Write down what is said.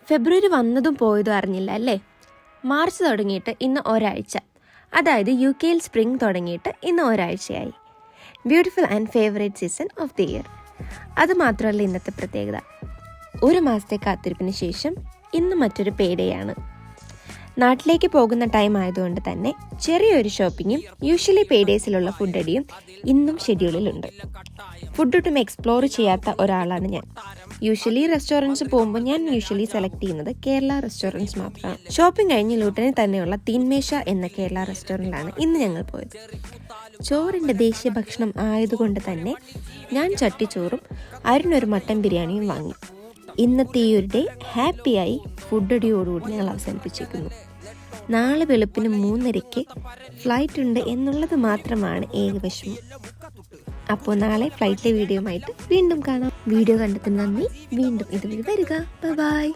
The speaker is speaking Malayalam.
ഫെബ്രുവരി വന്നതും പോയതും അറിഞ്ഞില്ല അല്ലേ? മാർച്ച് തുടങ്ങിയിട്ട് ഇന്ന് ഒരാഴ്ച, അതായത് യു കെയിൽ സ്പ്രിംഗ് തുടങ്ങിയിട്ട് ഇന്ന് ഒരാഴ്ചയായി. Beautiful and favourite season of the year. അതുമാത്രമല്ല ഇന്നത്തെ പ്രത്യേകത, ഒരു മാസത്തെ കാത്തിരിപ്പിന് ശേഷം ഇന്ന് മറ്റൊരു പേഡേയാണ്. നാട്ടിലേക്ക് പോകുന്ന ടൈം ആയതുകൊണ്ട് തന്നെ ചെറിയൊരു ഷോപ്പിങ്ങും യൂഷ്വലി പേഡേസിലുള്ള ഫുഡ് അടിയും ഇന്നും ഷെഡ്യൂളിലുണ്ട്. ഫുഡ് ഒട്ടും എക്സ്പ്ലോർ ചെയ്യാത്ത ഒരാളാണ് ഞാൻ. യൂഷ്വലി റെസ്റ്റോറൻറ്റ്സ് പോകുമ്പോൾ ഞാൻ സെലക്ട് ചെയ്യുന്നത് കേരള റെസ്റ്റോറൻറ്റ്സ് മാത്രമാണ്. ഷോപ്പിംഗ് കഴിഞ്ഞ് ലൂട്ടനിൽ തന്നെയുള്ള തീൻമേശ എന്ന കേരള റെസ്റ്റോറൻറ്റിലാണ് ഇന്ന് ഞങ്ങൾ പോയത്. ചോറിൻ്റെ ദേശീയ ഭക്ഷണം ആയതുകൊണ്ട് തന്നെ ഞാൻ ചട്ടിച്ചോറും അരുണൊരു മട്ടൻ ബിരിയാണിയും വാങ്ങി. ഇന്നത്തെ ഈ ഒരു ഡേ ഹാപ്പിയായി ഫുഡ് അടിയോടുകൂടി ഞങ്ങൾ അവസാനിപ്പിച്ചിരിക്കുന്നു. നാളെ വെളുപ്പിന് 3:30 ഫ്ലൈറ്റ് ഉണ്ട് എന്നുള്ളത് മാത്രമാണ് ഏക വിഷമം. അപ്പോൾ നാളെ ഫ്ലൈറ്റിലെ വീഡിയോയുമായിട്ട് വീണ്ടും കാണാം. വീഡിയോ കണ്ടതിന് നന്ദി. വീണ്ടും ഇതുവരെ വരിക. ബൈ.